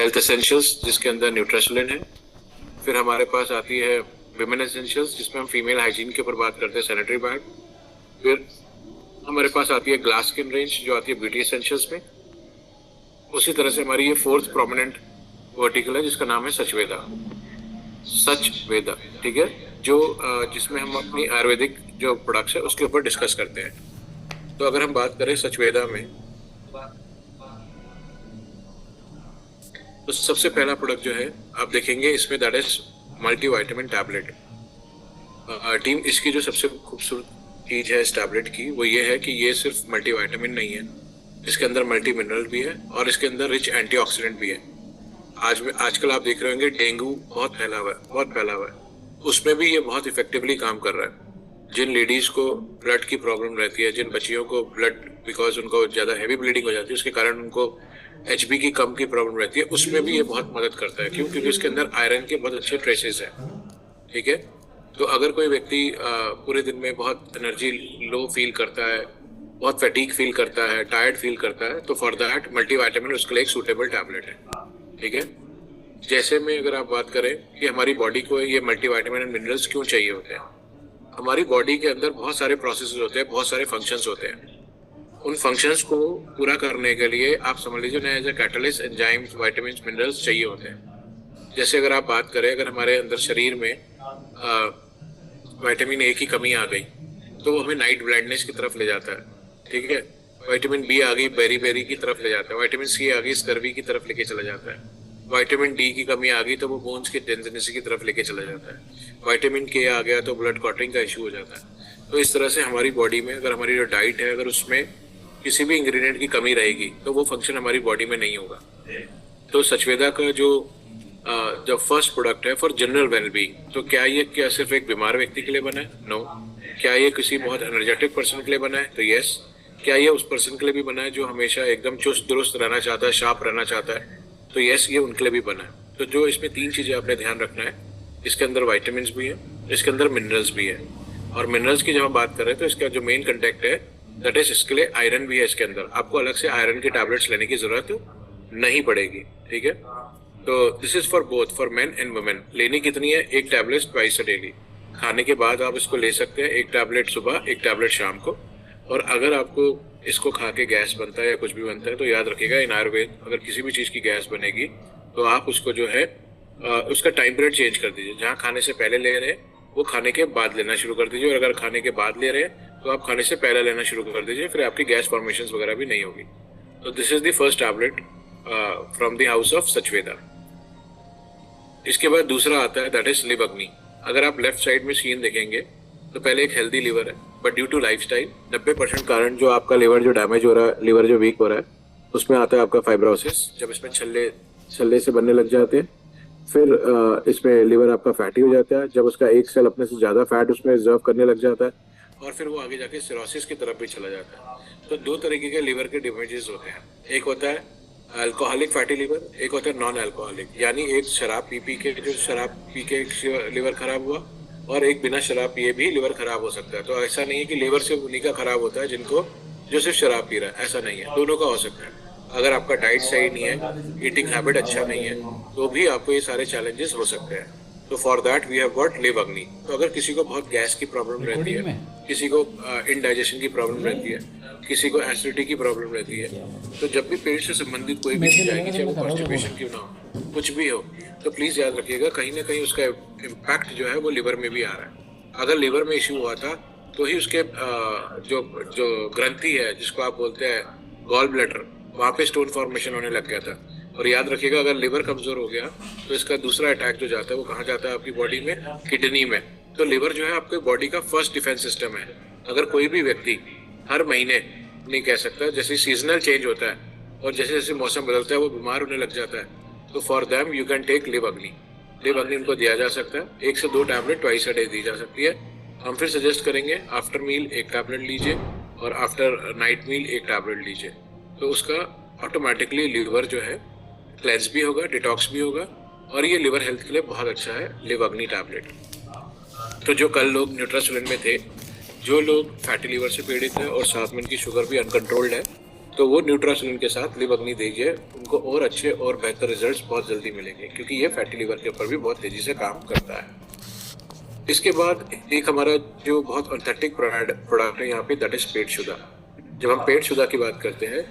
Health essentials जिसके अंदर न्यूट्रासोलिन है। फिर हमारे पास आती है विमेन एसेंशियल्स जिसमें हम फीमेल हाइजीन के ऊपर बात करते हैं, सैनिटरी पैड। फिर हमारे पास आती है ग्लास स्किन रेंज जो आती है ब्यूटी एसेंशियल्स में। उसी तरह से हमारी ये फोर्थ प्रोमिनेंट वर्टिकल है जिसका नाम है सचवेदा। सचवेदा, ठीक है, जो जिसमें हम अपनी आयुर्वेदिक जो प्रोडक्ट्स है उसके ऊपर डिस्कस करते हैं। तो अगर हम बात करें सचवेदा में, तो सबसे पहला प्रोडक्ट जो है आप देखेंगे इसमें, that is multi vitamin tablet. Team, इसकी जो सबसे खूबसूरत चीज है इस टैबलेट की वो ये है कि ये सिर्फ मल्टी वाइटामिन नहीं है, इसके अंदर मल्टी मिनरल भी है और इसके अंदर रिच एंटीऑक्सीडेंट भी है। आजकल आप देख रहे होंगे डेंगू बहुत फैला हुआ है, उसमें भी ये बहुत इफेक्टिवली काम कर रहा है। जिन लेडीज को ब्लड की प्रॉब्लम रहती है, जिन बच्चियों को ब्लड, बिकॉज उनको ज़्यादा हैवी ब्लीडिंग हो जाती है उसके कारण उनको HB की कम की प्रॉब्लम रहती है, उसमें भी ये बहुत मदद करता है। क्यों? क्योंकि इसके अंदर आयरन के बहुत अच्छे ट्रेसेस हैं, ठीक है। तो अगर कोई व्यक्ति पूरे दिन में बहुत एनर्जी लो फील करता है, बहुत फैटीग फील करता है, टायर्ड फील करता है, तो फॉर दैट मल्टीविटामिन उसके लिए एक सूटेबल टैबलेट है, ठीक है। जैसे में अगर आप बात करें कि हमारी बॉडी को ये मल्टीविटामिन एंड मिनरल्स क्यों चाहिए होते हैं, हमारी बॉडी के अंदर बहुत सारे प्रोसेसेस होते हैं, बहुत सारे फंक्शंस होते हैं। उन फंक्शंस को पूरा करने के लिए आप समझ लीजिए ना, as a catalyst enzymes, vitamins, minerals चाहिए होते हैं। जैसे अगर आप बात करें, अगर हमारे अंदर शरीर में विटामिन A की कमी आ गई तो वो हमें नाइट ब्लाइंडनेस की तरफ ले जाता है, ठीक है। विटामिन B आ गई, बेरी बेरी की तरफ ले जाता है। विटामिन C आ गई, स्कर्वी की तरफ लेके चला जाता है। विटामिन D की कमी आ गई तो वो बोन्स की टेंडनेसी की तरफ लेके चला जाता है। विटामिन K आ गया तो ब्लड क्लॉटिंग का इशू हो जाता है। तो इस तरह से हमारी बॉडी में अगर हमारी जो डाइट है, अगर उसमें किसी भी इंग्रेडिएंट की कमी रहेगी तो वो फंक्शन हमारी बॉडी में नहीं होगा। तो सचवेदा का जो फर्स्ट प्रोडक्ट है फॉर जनरल वेलबींग, तो क्या सिर्फ एक बीमार व्यक्ति के लिए बना है? नो। क्या ये किसी बहुत एनर्जेटिक पर्सन के लिए बना है? तो यस। क्या ये उस पर्सन के लिए भी बना है जो हमेशा एकदम चुस्त दुरुस्त रहना चाहता है, शार्प रहना चाहता है? तो यस, ये उनके लिए भी बना है। तो जो इसमें 3 चीज़ें आपने ध्यान रखना है, इसके अंदर वाइटामिन भी है, इसके अंदर मिनरल्स भी है। और मिनरल्स की जब हम बात करें तो इसका जो मेन कंटेक्ट है दैट इज, इसके लिए आयरन भी है इसके अंदर। आपको अलग से आयरन की टैबलेट्स लेने की जरूरत नहीं पड़ेगी, ठीक है। तो this is for both, for main and women. लेनी कितनी है? 1 टैबलेट ट्वाइस अ डेली। खाने के बाद आप इसको ले सकते हैं, 1 टैबलेट सुबह, 1 टैबलेट शाम को। और अगर आपको इसको खा के गैस बनता है या कुछ भी बनता है तो याद रखिएगा, इन आयुर्वेद अगर किसी भी चीज़ की गैस बनेगी तो आप उसको जो है उसका टाइम पीरियड चेंज कर दीजिए। जहाँ खाने से पहले ले रहे हैं वो खाने के बाद लेना शुरू कर दीजिए, और अगर खाने के बाद ले रहे हैं तो आप खाने से पहले लेना शुरू कर दीजिए, फिर आपकी गैस फॉर्मेशंस वगैरह भी नहीं होगी। तो this is the first tablet from the house of Sachveda. इसके बाद दूसरा आता है दैट इज लिव अग्नि। अगर आप लेफ्ट साइड में सीन देखेंगे तो पहले एक हेल्दी लीवर है, बट ड्यू टू लाइफस्टाइल 90% कारण जो आपका लीवर जो डैमेज हो रहा है, लीवर जो वीक हो रहा है, उसमें आता है आपका फाइब्रोसिस। जब इसमें छल्ले से बनने लग जाते हैं, फिर इसमें लीवर आपका फैटी हो जाता है। जब उसका एक सेल अपने से ज़्यादा फैट उसमें रिजर्व करने लग जाता है, और फिर वो आगे जाके सिरोसिस की तरफ भी चला जाता है। तो 2 तरीके के लीवर के डैमेजेस होते हैं। एक होता है अल्कोहलिक फैटी लीवर, एक होता है नॉन अल्कोहलिक, यानी एक शराब पी के लीवर खराब हुआ, और एक बिना शराब पिए भी लीवर खराब हो सकता है। तो ऐसा नहीं है कि लीवर सिर्फ उन्हीं का खराब होता है जिनको जो सिर्फ शराब पी रहा है, ऐसा नहीं है, दोनों का हो सकता है। अगर आपका डाइट सही नहीं है, ईटिंग हैबिट अच्छा नहीं है, तो भी आपको ये सारे चैलेंजेस हो सकते हैं। तो for that we have got Liv Agni. तो अगर किसी को बहुत गैस की प्रॉब्लम रहती है, किसी को इंडाइजेशन की प्रॉब्लम रहती है, किसी को एसिडिटी की प्रॉब्लम रहती है, तो जब भी पेट से संबंधित कोई भी चीज आएगी, चाहे वो कॉन्स्टिपेशन क्यों ना हो, कुछ भी हो, तो प्लीज याद रखिएगा कहीं ना कहीं उसका इम्पैक्ट जो है वो लिवर में भी आ रहा है। अगर लिवर में इश्यू हुआ था तो ही उसके जो ग्रंथि है जिसको आप बोलते हैं गॉल ब्लैडर, वहाँ पे स्टोन फॉर्मेशन होने लग गया था। और याद रखिएगा अगर लिवर कमजोर हो गया तो इसका दूसरा अटैक जो जाता है वो कहाँ जाता है आपकी बॉडी में? किडनी में। तो लिवर जो है आपके बॉडी का फर्स्ट डिफेंस सिस्टम है। अगर कोई भी व्यक्ति हर महीने, नहीं कह सकता, जैसे सीजनल चेंज होता है और जैसे जैसे मौसम बदलता है वो बीमार होने लग जाता है, तो for them you can take Liv Agni. Liv Agni उनको दिया जा सकता है, 1 से 2 टैबलेट ट्वाइस अ डे दी जा सकती है। हम फिर सजेस्ट करेंगे आफ्टर मील 1 टैबलेट लीजिए और आफ्टर नाइट मील 1 टैबलेट लीजिए। तो उसका ऑटोमेटिकली लिवर जो है क्लेंस भी होगा, डिटॉक्स भी होगा, और ये लिवर हेल्थ के लिए बहुत अच्छा है लिव अग्नि टैबलेट। तो जो कल लोग न्यूट्रासोलिन में थे, जो लोग फैटी लिवर से पीड़ित है और साथ में उनकी शुगर भी अनकंट्रोल्ड है, तो वो न्यूट्रासोलिन के साथ लिव अग्नि दीजिए, उनको और अच्छे और बेहतर रिजल्ट्स बहुत जल्दी मिलेंगे, क्योंकि ये फैटी लिवर के ऊपर भी बहुत तेजी से काम करता है। इसके बाद एक हमारा जो बहुत ऑथेंटिक प्रोडक्ट है यहाँ पे, दैट इज पेट शुदा। जब हम पेट शुदा की बात करते हैं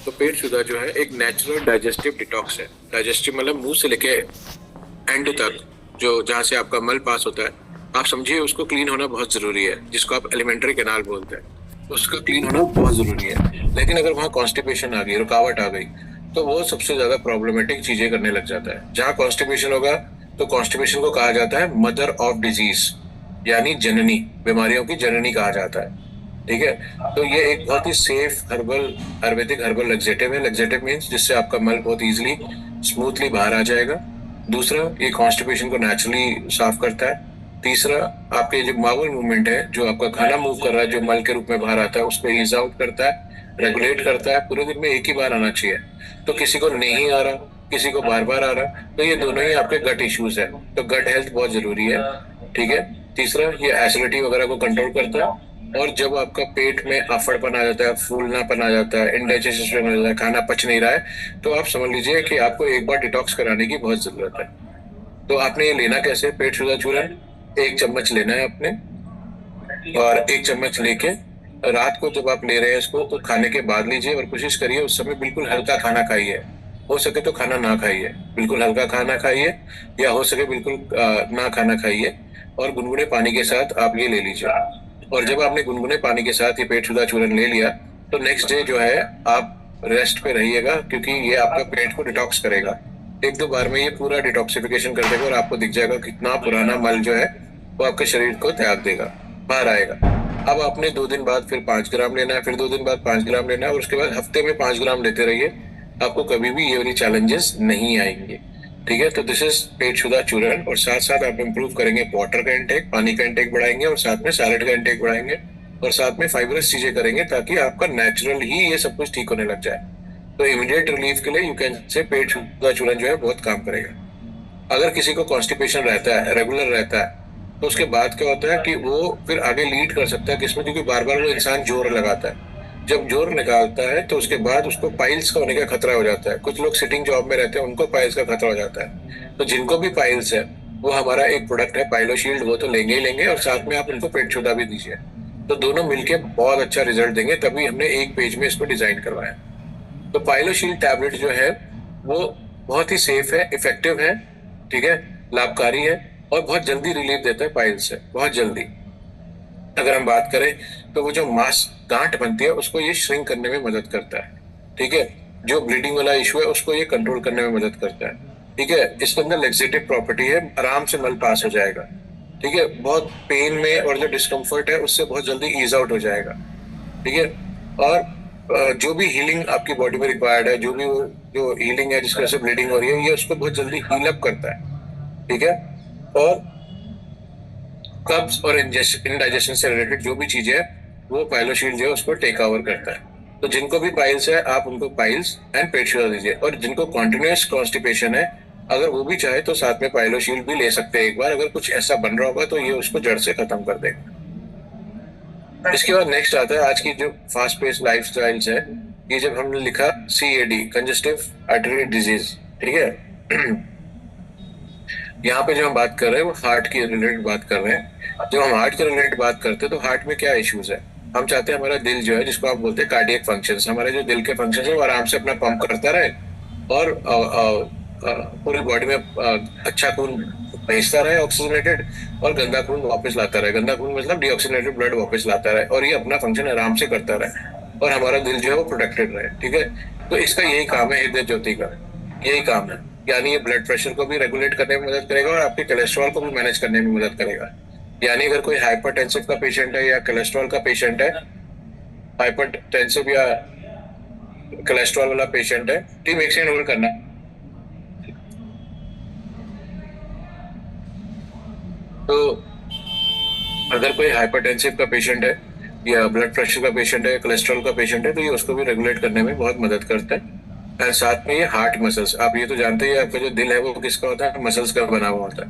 तो पेट शुदा जो है एक नेचुरल डाइजेस्टिव डिटॉक्स है। डाइजेस्टिव मतलब मुंह से लेके एंड तक जो जहाँ से आपका मल पास होता है, आप समझिए उसको क्लीन होना बहुत जरूरी है, जिसको आप एलिमेंट्री कैनाल बोलते हैं, उसका क्लीन होना बहुत जरूरी है। लेकिन अगर वहाँ कॉन्स्टिपेशन आ गई, रुकावट आ गई, तो वो सबसे ज्यादा प्रॉब्लमेटिक चीजें करने लग जाता है। जहाँ कॉन्स्टिपेशन होगा तो कॉन्स्टिपेशन को कहा जाता है मदर ऑफ डिजीज, यानी जननी, बीमारियों की जननी कहा जाता है। ठीक है, तो ये एक बहुत ही safe herbal, Ayurvedic herbal laxative है। लैक्सेटिव मीन्स जिससे आपका मल बहुत इजीली स्मूथली बाहर आ जाएगा। दूसरा, ये कॉन्स्टिपेशन को नेचुरली साफ करता है। तीसरा, आपके जो बाउल मूवमेंट है, जो आपका खाना मूव कर रहा है, जो मल के रूप में बाहर आता है, उसको ईज आउट करता है, रेगुलेट करता है। पूरे दिन में एक ही बार आना चाहिए, तो किसी को नहीं आ रहा, किसी को बार बार आ रहा, तो ये दोनों ही आपके गट इश्यूज है। तो गट हेल्थ बहुत जरूरी है। ठीक है, तीसरा, ये एसिडिटी वगैरह को कंट्रोल करता है। और जब आपका पेट में आफड़पन आ जाता है, फूलनापन आ जाता है, इंडाइजेशन हो जाता है, खाना पच नहीं रहा है, तो आप समझ लीजिए कि आपको एक बार डिटॉक्स कराने की बहुत जरूरत है। तो आपने ये लेना कैसे, पेट शुदा चूर्ण 1 चम्मच लेना है आपने, और 1 चम्मच लेके रात को जब आप ले रहे हैं इसको, तो खाने के बाद लीजिए। और कोशिश करिए उस समय बिल्कुल हल्का खाना खाइए, हो सके तो खाना ना खाइए, बिल्कुल हल्का खाना खाइए, या हो सके बिल्कुल ना खाना खाइए, और गुनगुने पानी के साथ आप ये ले लीजिए। और जब आपने गुनगुने पानी के साथ ये पेट शुदा चूर्ण ले लिया, तो नेक्स्ट डे जो है आप रेस्ट पे रहिएगा, क्योंकि ये आपका पेट को डिटॉक्स करेगा। 1-2 बार में ये पूरा डिटॉक्सिफिकेशन कर देगा, और आपको दिख जाएगा कितना पुराना मल जो है वो आपके शरीर को त्याग देगा, बाहर आएगा। अब आपने 2 दिन बाद फिर 5 ग्राम लेना है, फिर 2 दिन बाद 5 ग्राम लेना है, और उसके बाद हफ्ते में 5 ग्राम लेते रहिए, आपको कभी भी ये वाली चैलेंजेस नहीं आएंगे। ठीक है, तो दिस इज पेट शुदा चूर्ण। और साथ साथ आप इम्प्रूव करेंगे वाटर का इंटेक, पानी का इंटेक बढ़ाएंगे, और साथ में सैलेड का इंटेक बढ़ाएंगे, और साथ में फाइबरस चीजें करेंगे, ताकि आपका नेचुरल ही ये सब कुछ ठीक होने लग जाए। तो इमीडिएट रिलीफ के लिए यू कैन से पेट शुदा चूर्ण जो है बहुत काम करेगा। अगर किसी को कॉन्स्टिपेशन रहता है, रेगुलर रहता है, तो उसके बाद क्या होता है कि वो फिर आगे लीड कर सकता है किसमें, क्योंकि बार बार वो इंसान जोर लगाता है। जब जोर निकालता है तो उसके बाद उसको पाइल्स का होने का खतरा हो जाता है। कुछ लोग सिटिंग जॉब में रहते हैं, उनको पाइल्स का खतरा हो जाता है। तो जिनको भी पाइल्स है, वो हमारा एक प्रोडक्ट है पाइलोशील्ड, वो तो लेंगे ही लेंगे, और साथ में आप उनको पेट शुदा भी दीजिए। तो दोनों मिलके बहुत अच्छा रिजल्ट देंगे, तभी हमने एक पेज में इसको डिजाइन करवाया। तो पाइलोशील्ड टैबलेट जो है वो बहुत ही सेफ है, इफेक्टिव है, ठीक है, लाभकारी है, और बहुत जल्दी रिलीफ देता है पाइल्स से, बहुत जल्दी। अगर हम बात करें तो वो जो मांस गांठ बनती है उसको ये श्रिंक करने में मदद करता है। ठीक है, जो ब्लीडिंग वाला इशू है उसको ये कंट्रोल करने में मदद करता है। ठीक है, इसके अंदर लेक्सेटिव प्रॉपर्टी है, आराम से मल पास हो जाएगा। ठीक है, बहुत पेन में और जो डिस्कम्फर्ट है उससे बहुत जल्दी ईज आउट हो जाएगा। ठीक है, और जो भी हीलिंग आपकी बॉडी में रिक्वायर्ड है, जो भी जो हीलिंग है जिसकी वजह से ब्लीडिंग हो रही है, ये उसको बहुत जल्दी हील अप करता है। ठीक है, और कब्ज और इंडाइजेशन से रिलेटेड जो भी चीजें है वो पाइलोशील्ड जो है उसको टेक ओवर करता है। तो जिनको भी पाइल्स है आप उनको पाइल्स एंड पेट शुदा दीजिए, और जिनको कॉन्टिन्यूअस कॉन्स्टिपेशन है, अगर वो भी चाहे तो साथ में पाइलोशील्ड भी ले सकते हैं एक बार। अगर कुछ ऐसा बन रहा होगा तो ये उसको जड़ से खत्म कर देगा। इसके बाद नेक्स्ट आता है आज की जो फास्ट पेस लाइफ स्टाइल्स है। ये जब हमने लिखा CAD, कंजेस्टिव आर्टरी डिजीज, ठीक है, यहाँ पे जो हम बात कर रहे हैं वो हार्ट की रिलेटेड बात कर रहे हैं। जब हम हार्ट के रिलेटेड बात करते हैं तो हार्ट में क्या इश्यूज है, हम चाहते हैं हमारा दिल जो है, जिसको आप बोलते हैं कार्डियक फंक्शंस, हमारे जो दिल के फंक्शंस है वो आराम से अपना पंप करता रहे, और पूरी बॉडी में अच्छा खून भेजता रहे ऑक्सीजनेटेड, और गंदा खून वापस लाता रहे। गंदा खून मतलब डीऑक्सीजनेटेड ब्लड वापस लाता रहे, और ये अपना फंक्शन आराम से करता रहे, और हमारा दिल जो है वो प्रोटेक्टेड रहे। ठीक है, तो इसका यही काम है हृदय ज्योति का, यही काम है। यानी ये ब्लड प्रेशर को भी रेगुलेट करने में मदद करेगा, और आपके कोलेस्ट्रॉल को भी मैनेज करने में मदद करेगा। यानी अगर कोई हाइपरटेंसिव का पेशेंट है या कोलेस्ट्रॉल का पेशेंट है, हाइपरटेंसिव या कोलेस्ट्रॉल वाला पेशेंट है, टीम एक सेकंड होल्ड करना। तो अगर कोई हाइपरटेंसिव का पेशेंट है या ब्लड प्रेशर का पेशेंट है, कोलेस्ट्रॉल का पेशेंट है, तो ये उसको भी रेगुलेट करने में बहुत मदद करता है। और साथ में ये हार्ट मसल्स, आप ये तो जानते हैं आपका जो दिल है वो किसका होता है, मसल्स का बना हुआ होता है।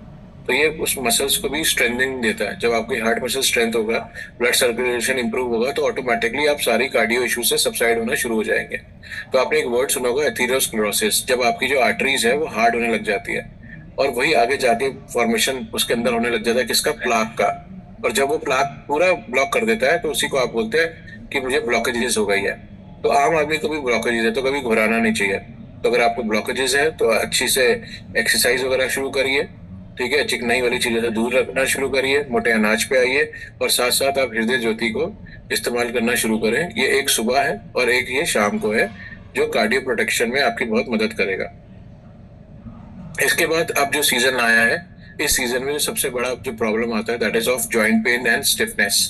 तो ये उस मसल्स को भी स्ट्रेंथनिंग देता है। जब आपकी हार्ट मसल स्ट्रेंथ होगा, ब्लड सर्कुलेशन इंप्रूव होगा, तो ऑटोमेटिकली आप सारी कार्डियो इशू से सबसाइड होना शुरू हो जाएंगे। तो आपने एक वर्ड सुना होगा एथेरोस्क्लेरोसिस, जब आपकी जो आर्टरीज है वो हार्ड होने लग जाती है, और वही आगे जाके फॉर्मेशन उसके अंदर होने लग जाता है किसका, प्लाक का। और जब वो प्लाक पूरा ब्लॉक कर देता है तो उसी को आप बोलते हैं कि मुझे ब्लॉकेजेस हो गई है। तो आम आदमी को भी ब्लॉकेजेस है तो कभी घबराना नहीं चाहिए। तो अगर आपको ब्लॉकेजेस है तो अच्छी से एक्सरसाइज वगैरह शुरू करिए, ठीक है, चिकनाई वाली चीजों से दूर रखना शुरू करिए, मोटे अनाज पे आइए, और साथ साथ आप हृदय ज्योति को इस्तेमाल करना शुरू करें। ये एक सुबह है और एक ये शाम को है, जो कार्डियो प्रोटेक्शन में आपकी बहुत मदद करेगा। इसके बाद अब जो सीजन आया है, इस सीजन में जो सबसे बड़ा जो प्रॉब्लम आता है that is of joint pain and stiffness.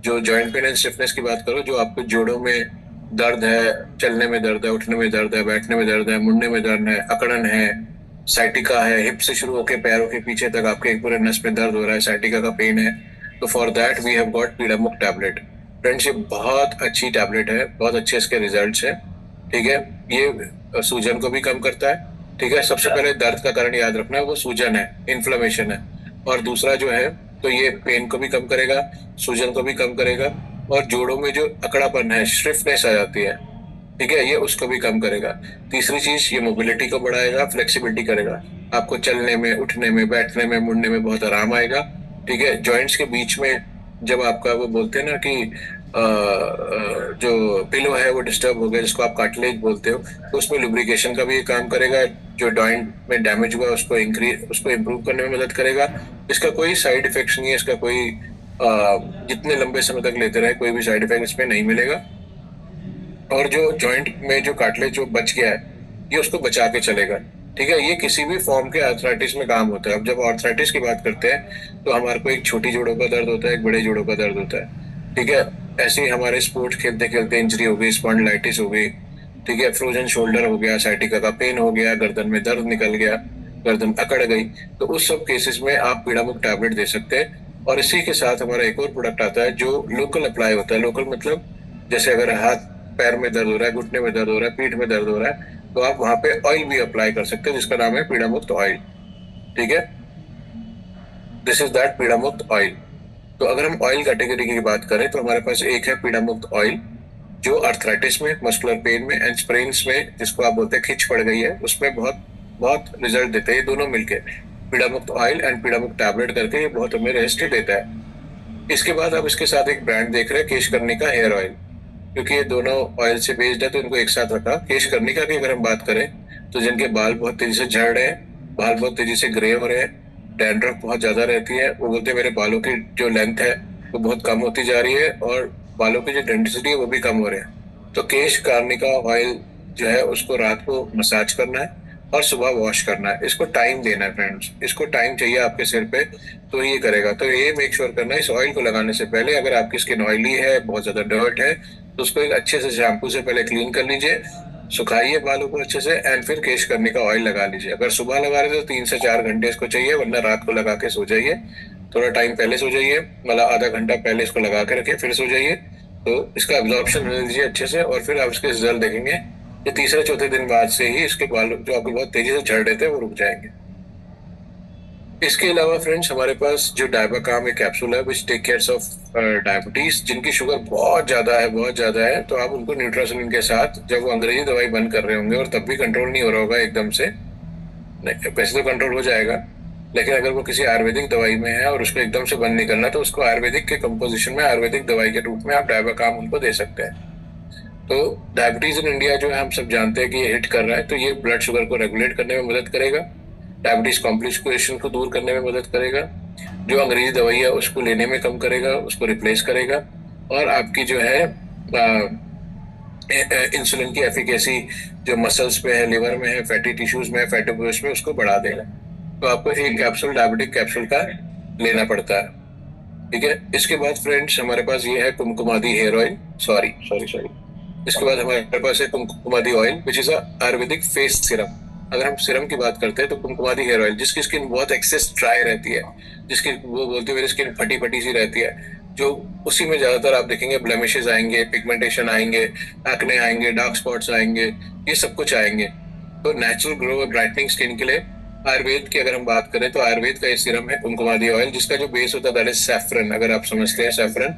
जो जॉइंट पेन एंड स्टिफनेस की बात करो, जो आपको जोड़ों में दर्द है, चलने में दर्द है, उठने में दर्द है, बैठने में दर्द है, मुड़ने में दर्द है, अकड़न है, साइटिका है, हिप से शुरू होकर पैरों के पीछे तक आपके एक पूरे नस में दर्द हो रहा है, साइटिका का पेन है, तो for that we have got Peedamukt tablet. Friends, ये बहुत अच्छी टैबलेट है, बहुत अच्छे इसके रिजल्ट्स हैं, ठीक है। ये सूजन को भी कम करता है, ठीक है। सबसे पहले दर्द का कारण याद रखना, वो सूजन है, इन्फ्लेमेशन है। और दूसरा जो है, तो ये पेन को भी कम करेगा, सूजन को भी कम करेगा, और जोड़ों में जो अकड़ापन है, स्टिफनेस आ जाती है, ठीक है, ये उसको भी कम करेगा। तीसरी चीज, ये मोबिलिटी को बढ़ाएगा, फ्लेक्सिबिलिटी करेगा, आपको चलने में, उठने में, बैठने में, मुड़ने में बहुत आराम आएगा, ठीक है। जॉइंट्स के बीच में जब आपका वो बोलते हैं ना कि जो पिलो है वो डिस्टर्ब हो गया, जिसको आप कार्टिलेज बोलते हो, तो उसमें लुब्रिकेशन का भी काम करेगा। जो जॉइंट में डैमेज हुआ उसको इम्प्रूव करने में मदद करेगा। इसका कोई साइड इफेक्ट्स नहीं है, इसका कोई जितने लंबे समय तक लेते रहे कोई भी साइड इफेक्ट इसमें नहीं मिलेगा। और जो जॉइंट में जो कार्टिलेज जो बच गया है, ये उसको बचा के चलेगा, ठीक है। ये किसी भी फॉर्म के आर्थराइटिस में काम होता है। अब जब आर्थराइटिस की बात करते हैं तो हमारे को एक छोटी जोड़ों का दर्द होता है, एक बड़े जोड़ों का दर्द होता है, ठीक है। ऐसे ही हमारे स्पोर्ट्स खेलते खेलते इंजरी हो गई, स्पॉन्डिलाइटिस हो गई, ठीक है, फ्रोजन शोल्डर हो गया, साइटिका का पेन हो गया, गर्दन में दर्द निकल गया, गर्दन अकड़ गई, तो उस सब केसेस में आप पीड़ामुक्त टैबलेट दे सकते हैं। और इसी के साथ हमारा एक और प्रोडक्ट आता है जो लोकल अप्लाई होता है। लोकल मतलब जैसे अगर हाथ पैर में दर्द हो रहा है, घुटने में दर्द हो रहा है, पीठ में दर्द हो रहा है, तो आप वहां पे ऑयल भी अप्लाई कर सकते हैं, जिसका नाम है पीड़ामुक्त ऑयल, ठीक है। This is that Peedamukt oil. तो अगर हम ऑयल कैटेगरी की बात करें तो हमारे पास एक है पीड़ामुक्त ऑयल, जो आर्थराइटिस में, मस्कुलर पेन में एंड स्प्रेन्स में, जिसको आप बोलते हैं खिंच पड़ गई है, उसमें बहुत बहुत रिजल्ट देते हैं ये दोनों मिलके। पीड़ामुक्त ऑयल एंड पीड़ामुक्त टैबलेट करके ये बहुत हमें रेस्ट देता है। इसके बाद आप इसके साथ एक ब्रांड देख रहे हैं, केशकर्णी का हेयर ऑयल, क्योंकि ये दोनों ऑयल से बेस्ड है तो इनको एक साथ रखा। केशकर्णी का की अगर हम बात करें तो जिनके बाल बहुत तेजी से झड़ रहे हैं, बाल बहुत तेजी से ग्रे हो रहे हैं, डैंड्रफ बहुत ज्यादा रहती है, वो बोलते हैं मेरे बालों की जो लेंथ है वो बहुत कम होती जा रही है और बालों की जो डेंसिटी है वो भी कम हो रहे हैं। तो केशकर्णी का ऑयल जो है उसको रात को मसाज करना है और सुबह वॉश करना है। इसको टाइम देना है फ्रेंड्स, इसको टाइम चाहिए आपके सिर पे, तो ये करेगा। तो ये मेक श्योर करना है इस ऑयल को लगाने से पहले, अगर आपकी स्किन ऑयली है, बहुत ज्यादा डर्ट है, तो उसको एक अच्छे से शैम्पू से पहले क्लीन कर लीजिए, सुखाइए बालों को अच्छे से, एंड फिर केशकर्णी का ऑयल लगा लीजिए। अगर सुबह लगा रहे तो 3 से 4 घंटे इसको चाहिए, वरना रात को लगा के सो जाइए। थोड़ा टाइम पहले सो जाइए, मतलब आधा घंटा पहले इसको लगा के रखिए, फिर सो जाइए, तो इसका एब्जॉर्प्शन होने दीजिए अच्छे से, और फिर आप इसके रिजल्ट देखेंगे। ये तीसरे चौथे दिन बाद से ही इसके बाल जो आपके बहुत तेजी से झड़ रहे थे वो रुक जाएंगे। इसके अलावा फ्रेंड्स हमारे पास जो डायबाकाम एक कैप्सूल है which takes cares of diabetes, जिनकी शुगर बहुत ज्यादा है, तो आप उनको न्यूट्रासोलिन के साथ, जब वो अंग्रेजी दवाई बंद कर रहे होंगे और तब भी कंट्रोल नहीं हो रहा होगा एकदम से, नहीं वैसे तो कंट्रोल हो जाएगा, लेकिन अगर वो किसी आयुर्वेदिक दवाई में है और उसको एकदम से बंद नहीं करना, तो उसको आयुर्वेदिक के कंपोजिशन में, आयुर्वेदिक दवाई के रूप में आप डायबाकाम उनको दे सकते हैं। तो डायबिटीज इन इंडिया जो है हम सब जानते हैं कि ये हिट कर रहा है, तो ये ब्लड शुगर को रेगुलेट करने में मदद करेगा, डायबिटीज कॉम्प्लिकेशन को दूर करने में मदद करेगा, जो अंग्रेजी दवाई है उसको लेने में कम करेगा, उसको रिप्लेस करेगा, और आपकी जो है इंसुलिन की एफिकेसी जो मसल्स पे है, लिवर में है, फैटी टिश्यूज में है, फैटी में, उसको बढ़ा देगा। तो आपको एक कैप्सूल डायबिटिक कैप्सूल का लेना पड़ता है, ठीक है। इसके बाद फ्रेंड्स हमारे पास ये है कुमकुमादी हेयर ऑयल, सॉरी इसके बाद हमारे पास है Kumkumadi oil which is Ayurvedic face serum. अगर हम सिरम की बात करते हैं तो कुमकुमादी हेयर ऑयल, जिसकी स्किन बहुत एक्सेस ड्राई रहती है, जिसकी वो बोलते हैं मेरी स्किन फटी फटी सी रहती है, जो उसी में ज्यादातर आप देखेंगे ब्लेमिशेस आएंगे, पिगमेंटेशन आएंगे, एक्ने आएंगे, डार्क स्पॉट्स आएंगे, ये सब कुछ आएंगे। तो नेचुरल ग्लो और ब्राइटनिंग स्किन के लिए आयुर्वेद की अगर हम बात करें तो आयुर्वेद का ये सीरम है कुमकुमादी ऑयल, जिसका जो बेस होता है दैट इज सैफरन, अगर आप समझते हैं सैफरन,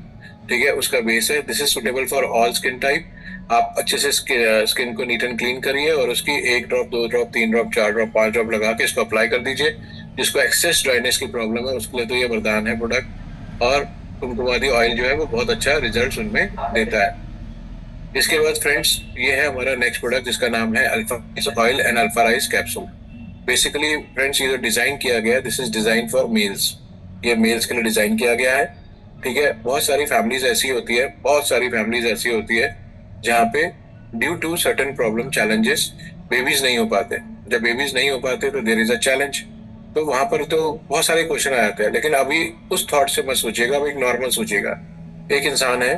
ठीक है, उसका बेस है। This is suitable for all skin type. आप अच्छे से स्किन को नीट एंड क्लीन करिए और उसकी 1 drop 2 drop 3 drop 4 drop 5 drop लगा के इसको अप्लाई कर दीजिए। जिसको एक्सेस ड्राइनेस की प्रॉब्लम है उसके लिए तो ये वरदान है प्रोडक्ट। और कुमकुमादी ऑयल जो है वो बहुत अच्छा रिजल्ट उनमें देता है। इसके बाद फ्रेंड्स ये है हमारा नेक्स्ट प्रोडक्ट जिसका नाम है alpha oil and Alpha Rise capsule. Basically friends ये जो डिजाइन किया गया है this is design for mails, ये मेल्स के लिए डिजाइन किया गया है, ठीक है। बहुत सारी फैमिलीज ऐसी होती है, बहुत सारी फैमिलीज ऐसी होती है जहाँ पे due to certain problem challenges babies नहीं हो पाते। जब बेबीज नहीं हो पाते तो देयर इज अ चैलेंज, तो वहां पर तो बहुत सारे क्वेश्चन आ जाते हैं। लेकिन अभी उस थॉट से मत सोचिएगा, अब एक नॉर्मल सोचिएगा। एक इंसान है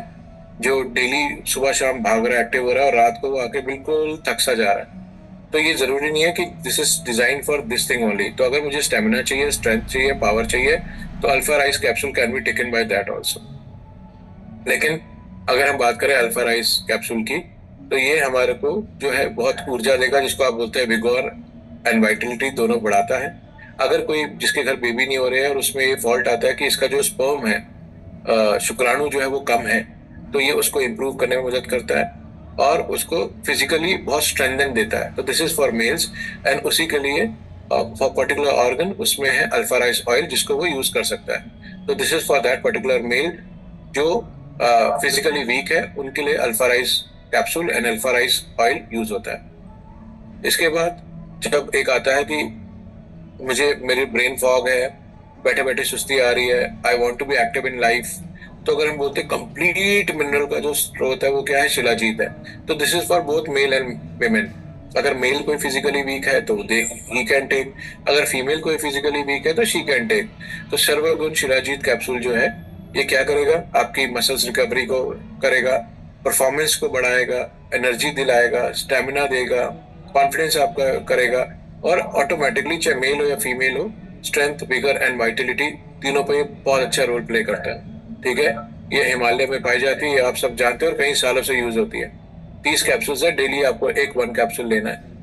जो डेली सुबह शाम भाग रहा है, एक्टिव हो रहा है, और रात को वो आके बिल्कुल थक सा जा रहा है। तो ये जरूरी नहीं है कि this is design for this thing only. तो अगर मुझे स्टेमिना चाहिए, स्ट्रेंथ चाहिए, पावर चाहिए, तो alpha Rise capsule can be taken by that also. लेकिन अगर हम बात करें अल्फा राइस कैप्सूल की, तो ये हमारे को जो है बहुत ऊर्जा देगा, जिसको आप बोलते हैं विगोर एंड वाइटलिटी दोनों बढ़ाता है। अगर कोई जिसके घर बेबी नहीं हो रहे हैं और उसमें ये फॉल्ट आता है कि इसका जो स्पर्म है, शुक्राणु जो है वो कम है, तो ये उसको इम्प्रूव करने में मदद करता है और उसको फिजिकली बहुत स्ट्रेंथन देता है। तो this is for mails and उसी के लिए फॉर पर्टिकुलर ऑर्गन उसमें है अल्फा राइस ऑयल जिसको वो यूज कर सकता है। तो this is for that particular male जो फिजिकली वीक है, उनके लिए Alpha Rise capsule and Alpha Rise oil use होता है। इसके बाद जब एक आता है कि मुझे मेरी ब्रेन फॉग है, बैठे बैठे सुस्ती आ रही है, I want to be active in life, तो अगर हम बोलते हैं कंप्लीट मिनरल का जो स्रोत है वो क्या है, शिलाजीत है। तो this is for both male and women. अगर मेल कोई फिजिकली वीक है तो ही कैन टेक, अगर फीमेल कोई फिजिकली वीक है तो शी कैन टेक। तो सर्वगुण शिलाजीत कैप्सूल जो है ये क्या करेगा, आपकी मसल्स रिकवरी को करेगा, परफॉर्मेंस को बढ़ाएगा, एनर्जी दिलाएगा, स्टेमिना देगा, कॉन्फिडेंस आपका करेगा, और ऑटोमेटिकली चाहे मेल हो या फीमेल हो, स्ट्रेंथ, विगर एंड वाइटलिटी तीनों पे बहुत अच्छा रोल प्ले करता है, ठीक है। ये हिमालय में पाई जाती है, ये आप सब जानते हो, और कई सालों से यूज होती है। 30 कैप्सूल्स है, डेली आपको वन कैप्सूल लेना है।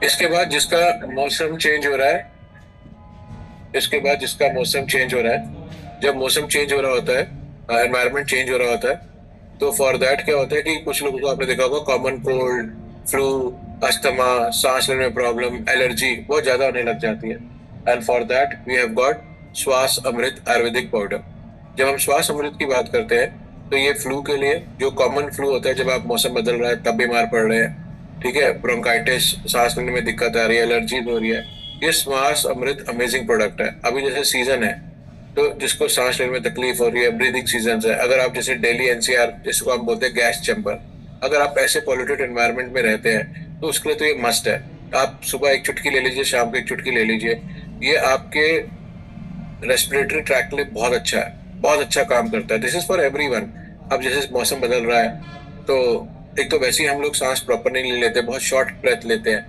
इसके बाद जिसका मौसम चेंज हो रहा है, इसके बाद जिसका मौसम चेंज हो रहा है, जब मौसम चेंज हो रहा होता है, एनवायरमेंट चेंज हो रहा होता है, तो फॉर दैट क्या होता है कि कुछ लोगों को आपने देखा होगा कॉमन कोल्ड, फ्लू, अस्थमा, सांस लेने में प्रॉब्लम, एलर्जी बहुत ज्यादा होने लग जाती है। And for that we have got Shwas Amrit Ayurvedic powder. जब हम श्वास अमृत की बात करते हैं तो ये फ्लू के लिए, जो कॉमन फ्लू होता है जब आप मौसम बदल रहा है तब बीमार पड़ रहे हैं, ठीक है, ब्रोंकाइटिस, सांस लेने में दिक्कत आ रही है, एलर्जी हो रही है, ये श्वास अमृत अमेजिंग प्रोडक्ट है। अभी जैसे सीजन है तो जिसको सांस लेने में तकलीफ हो रही है, ब्रीदिंग सीजन है, अगर आप जैसे दिल्ली एनसीआर जिसको हम बोलते हैं गैस चैम्बर, अगर आप ऐसे पॉल्यूटेड एनवायरनमेंट में रहते हैं तो उसके लिए तो ये मस्ट है। आप सुबह एक चुटकी ले लीजिए, शाम को एक चुटकी ले लीजिए, ये आपके रेस्पिरेटरी ट्रैक के लिए बहुत अच्छा है, बहुत अच्छा काम करता है। This is for everyone. अब जैसे मौसम बदल रहा है तो एक तो वैसे ही हम लोग सांस प्रॉपर नहीं ले लेते, बहुत शॉर्ट ब्रेथ लेते हैं,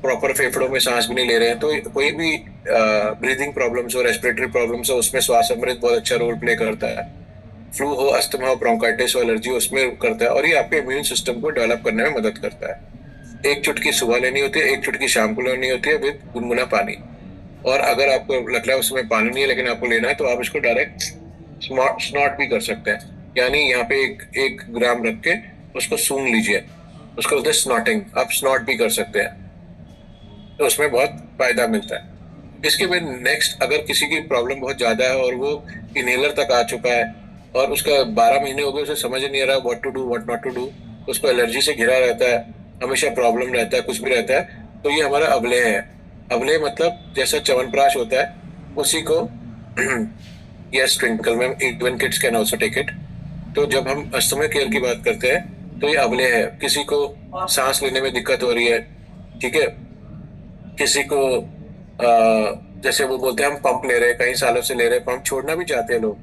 प्रॉपर फेफड़ों में सांस भी नहीं ले रहे हैं, तो कोई भी ब्रीदिंग प्रॉब्लम्स हो, रेस्पिरेटरी प्रॉब्लम्स हो, उसमें श्वास अमृत बहुत अच्छा रोल प्ले करता है। फ्लू हो, अस्थमा हो, ब्रोंकाइटिस हो, एलर्जी हो, उसमें करता है, और ये आपके इम्यून सिस्टम को डेवलप करने में मदद करता है। एक चुटकी सुबह लेनी होती है, एक चुटकी शाम को लेनी होती है विद गुनगुना पानी। और अगर आपको लग रहा है उसमें पानी नहीं है लेकिन आपको लेना है, तो आप इसको डायरेक्ट स्नॉट भी कर सकते हैं, यानी यहाँ पे एक ग्राम रख के उसको सूंघ लीजिए, उसको बोलते हैं स्नॉटिंग। आप स्नॉट भी कर सकते हैं, तो उसमें बहुत फायदा मिलता है। इसके बाद नेक्स्ट, अगर किसी की प्रॉब्लम बहुत ज्यादा है और वो इनहेलर तक आ चुका है और उसका 12 महीने हो गए, उसे समझ नहीं आ रहा what to do what not to do, उसको एलर्जी से घिरा रहता है, हमेशा प्रॉब्लम रहता है, कुछ भी रहता है, तो ये हमारा अवलेह है। अवलेह मतलब जैसा च्यवनप्राश होता है उसी को yes Twinkle ma'am, even kids can also take it. तो जब हम अस्थमा केयर की बात करते हैं तो ये अवलेह है। किसी को सांस लेने में दिक्कत हो रही है, ठीक है, किसी को जैसे वो बोलते हैं हम पंप ले रहे हैं, कई सालों से ले रहे हैं, पंप छोड़ना भी चाहते हैं लोग,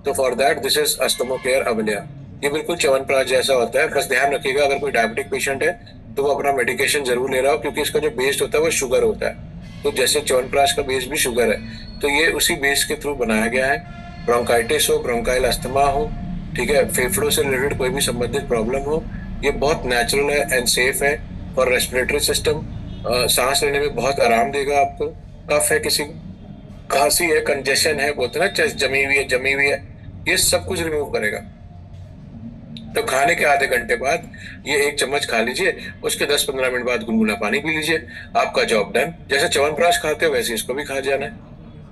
तो for that this is asthma care Avaleh. ये बिल्कुल च्यवनप्राश जैसा होता है, बस ध्यान रखिएगा अगर कोई डायबिटिक पेशेंट है तो वो अपना मेडिकेशन जरूर ले रहा हो, क्योंकि इसका जो बेस होता है वो शुगर होता है। तो जैसे च्यवनप्राश का बेस भी शुगर है, तो ये उसी बेस के थ्रू बनाया गया है। ब्रोंकाइटिस हो, ब्रोंकाइल अस्थमा हो, ठीक है, फेफड़ों से रिलेटेड कोई भी संबंधित प्रॉब्लम हो, ये बहुत नेचुरल है एंड सेफ है फॉर रेस्पिरेटरी सिस्टम, सांस लेने में बहुत आराम देगा आपको। कफ है किसी को, खांसी है, कंजेशन है, बोलते हैं ना चेस्ट जमी हुई है, ये सब कुछ रिमूव करेगा। तो खाने के आधे घंटे बाद ये एक चम्मच खा लीजिए, उसके 10-15 मिनट बाद गुनगुना पानी पी लीजिए, आपका जॉब डन। जैसे च्यवनप्राश खाते हो वैसे इसको भी खा जाना है,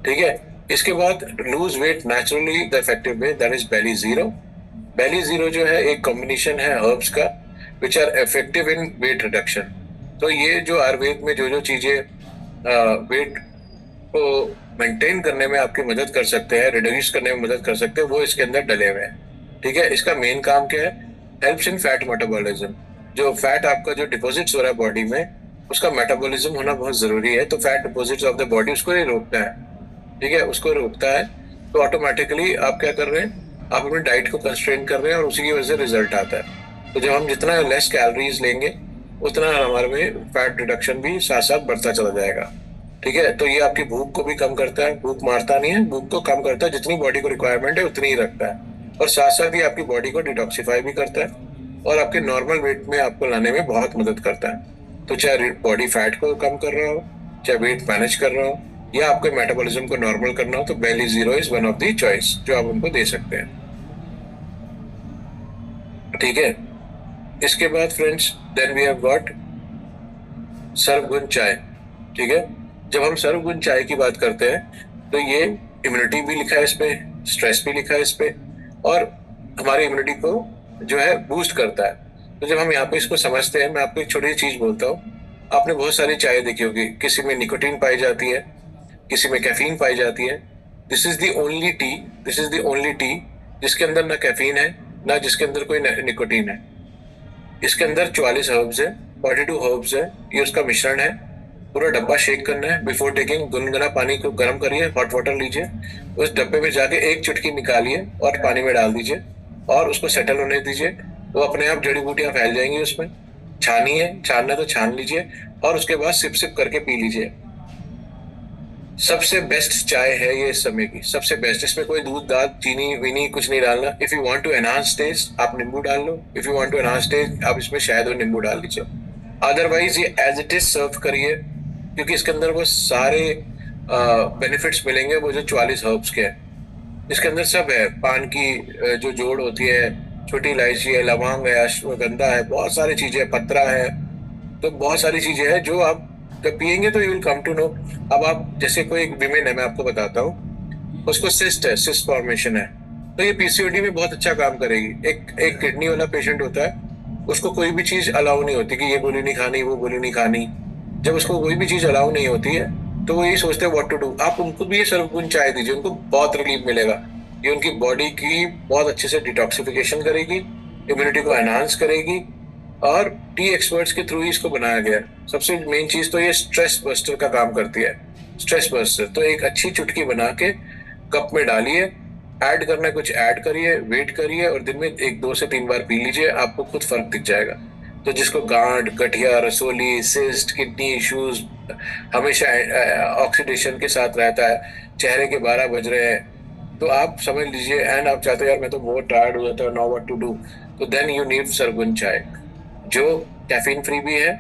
ठीक है। इसके बाद lose weight naturally the effective way, that is belly zero. Belly zero जो है एक कॉम्बिनेशन है हर्ब्स का which are effective in weight reduction. तो ये जो आयुर्वेद में जो जो चीजें वेट को मेंटेन करने में आपकी मदद कर सकते हैं, रिड्यूस करने में मदद कर सकते हैं, वो इसके अंदर डले हुए हैं, ठीक है। इसका मेन काम क्या है? Helps in fat metabolism. जो फैट आपका जो डिपॉजिट्स हो रहा है बॉडी में, उसका मेटाबॉलिज्म होना बहुत जरूरी है। तो fat deposits of the body उसको ही रोकता है, ठीक है, उसको रोकता है। तो ऑटोमेटिकली आप क्या कर रहे हैं? आप अपनी डाइट को कंस्ट्रेन कर रहे हैं और उसी की वजह से रिजल्ट आता है। तो जब हम जितना लेस कैलोरीज लेंगे उतना हमारे में फैट रिडक्शन भी साथ साथ बढ़ता चला जाएगा, ठीक है। तो ये आपकी भूख को भी कम करता है, भूख मारता नहीं है, भूख को कम करता है, जितनी बॉडी को रिक्वायरमेंट है उतनी ही रखता है। और साथ साथ ही आपकी बॉडी को डिटॉक्सिफाई भी करता है और आपके नॉर्मल वेट में आपको लाने में बहुत मदद करता है। तो चाहे बॉडी फैट को कम कर रहा हो, चाहे वेट मैनेज कर रहा हो, या आपके मेटाबॉलिज्म को नॉर्मल करना हो, तो belly zero is one of the choice जो आप उनको दे सकते हैं, ठीक है। इसके बाद friends then we have got Sarvagun chai, ठीक है। जब हम सर्वगुण चाय की बात करते हैं तो ये इम्यूनिटी भी लिखा है इसमें, स्ट्रेस भी लिखा है इस पे, और हमारी इम्यूनिटी को जो है बूस्ट करता है। तो जब हम यहाँ पे इसको समझते हैं, मैं आपको एक छोटी सी चीज बोलता हूँ। आपने बहुत सारी चाय देखी होगी, किसी में निकोटीन पाई जाती है, किसी में कैफीन पाई जाती है। This is the only T, this is the only T जिसके अंदर ना कैफीन है, ना जिसके अंदर कोई निकोटीन है। इसके अंदर 44 हर्ब्स है, 42 हर्ब्स है, ये उसका मिश्रण है। पूरा डब्बा शेक करना है। बिफोर टेकिंग गुनगुना पानी को गर्म करिए, हॉट वाटर लीजिए, उस डब्बे में जाके एक चुटकी निकालिए और पानी में डाल दीजिए और उसको सेटल होने दीजिए। वो अपने आप जड़ी बूटियां फैल जाएंगी उसमें। छानिए, छानना तो छान लीजिए और उसके बाद सिप सिप करके पी लीजिए। सबसे बेस्ट चाय है ये इस समय की, सबसे बेस्ट। इसमें कोई दूध दाल चीनी वीनी कुछ नहीं डालना। If you want to enhance taste आप नींबू डाल लो, if you want to enhance taste आप इसमें शहद और नींबू डाल लीजिए। अदरवाइज ये एज इट इज सर्व करिए, क्योंकि इसके अंदर वो सारे बेनिफिट्स मिलेंगे वो जो 44 हर्ब्स के हैं। इसके अंदर सब है, पान की जो जोड़ होती है, छोटी इलायची है, लवंग है, अश्वगंधा है, बहुत सारी चीजें, पत्रा है। तो बहुत सारी चीजें हैं जो आप जब पियेंगे तो you will come to know. अब आप जैसे कोई एक विमेन है, मैं आपको बताता हूँ, उसको सिस्ट है, सिस्ट फॉर्मेशन है, तो ये पीसीओडी में बहुत अच्छा काम करेगी। एक किडनी वाला पेशेंट होता है, उसको कोई भी चीज अलाउ नहीं होती कि ये गोली नहीं खानी, वो गोली नहीं खानी। जब उसको कोई भी चीज अलाउ नहीं होती है तो वो यही सोचते हैं व्हाट टू डू। आप उनको भी ये सर्वगुण चाय दीजिए, उनको बहुत रिलीफ मिलेगा। ये उनकी बॉडी की बहुत अच्छे से डिटॉक्सिफिकेशन करेगी, इम्यूनिटी को एनहांस करेगी, और टी एक्सपर्ट्स के थ्रू ही इसको बनाया गया है। सबसे मेन चीज तो ये स्ट्रेस बस्टर का काम करती है। स्ट्रेस बस्टर तो एक अच्छी चुटकी बना के कप में डालिए, ऐड करना कुछ ऐड करिए, वेट करिए और दिन में 1-2 से 3 बार पी लीजिए, आपको खुद फर्क दिख जाएगा। तो जिसको गांठ, गठिया, रसोली, सिस्ट, किडनी इश्यूज, हमेशा ऑक्सीडेशन के साथ रहता है, चेहरे के 12 बज रहे हैं, तो आप समझ लीजिए एंड आप चाहते हो यार मैं तो बहुत टायर्ड हो जाता हूँ, नाउ व्हाट टू डू, तो देन यू नीड सर्गुन चाय, जो कैफीन फ्री भी है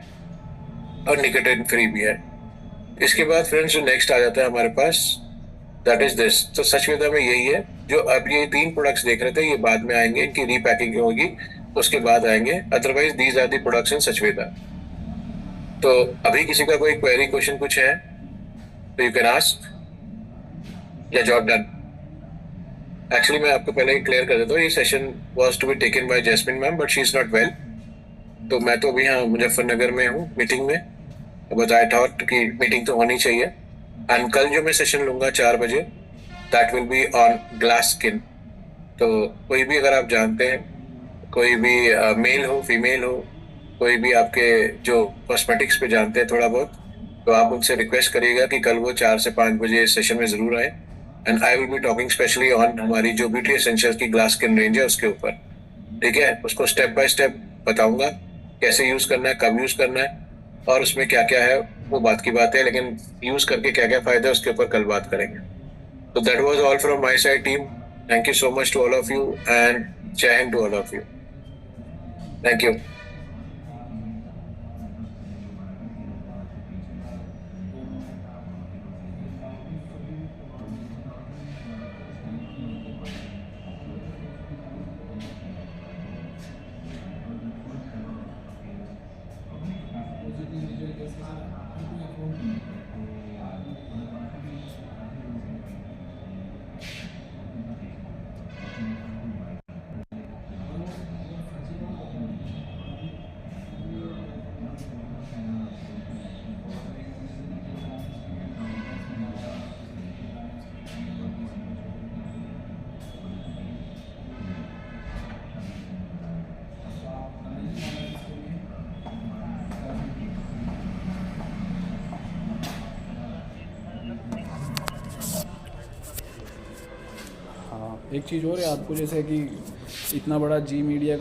और निकोटीन फ्री भी है। इसके बाद फ्रेंड्स जो नेक्स्ट आ जाता है हमारे पास, दैट इज दिस। तो सचवेदा में यही है, जो अब ये 3 प्रोडक्ट्स देख रहे थे ये बाद में आएंगे, इनकी रीपैकिंग होगी उसके बाद आएंगे। Otherwise these are the products in Sachveda. तो अभी किसी का कोई क्वेरी क्वेश्चन कुछ है तो यू कैन आस्क, या जॉब डन। एक्चुअली मैं आपको पहले ही क्लियर कर देता हूँ, ये session was to be taken by Jasmine ma'am but she is not well. तो मैं तो अभी यहाँ मुजफ्फरनगर में हूँ मीटिंग में, बट आई थॉट कि मीटिंग तो होनी चाहिए। एंड कल जो मैं सेशन लूंगा 4 बजे, that will be on glass skin. तो कोई भी अगर आप जानते हैं, कोई भी मेल हो फीमेल हो, कोई भी आपके जो कॉस्मेटिक्स पे जानते हैं थोड़ा बहुत, तो आप उनसे रिक्वेस्ट करिएगा कि कल वो 4 से 5 बजे सेशन में जरूर आए। And I will be talking specially on हमारी जो ब्यूटी एसेंशियल्स की ग्लास स्किन रेंज है उसके ऊपर, ठीक है। उसको स्टेप बाय स्टेप बताऊंगा कैसे यूज करना है, कब यूज करना है और उसमें क्या क्या है, वो बात की बात है, लेकिन यूज करके क्या क्या फायदा है उसके ऊपर कल बात करेंगे। तो that was all from my side team. Thank you so much to all of you and Jai Hind to all of you. Thank you. एक चीज़ और है आपको, जैसे कि इतना बड़ा जी मीडिया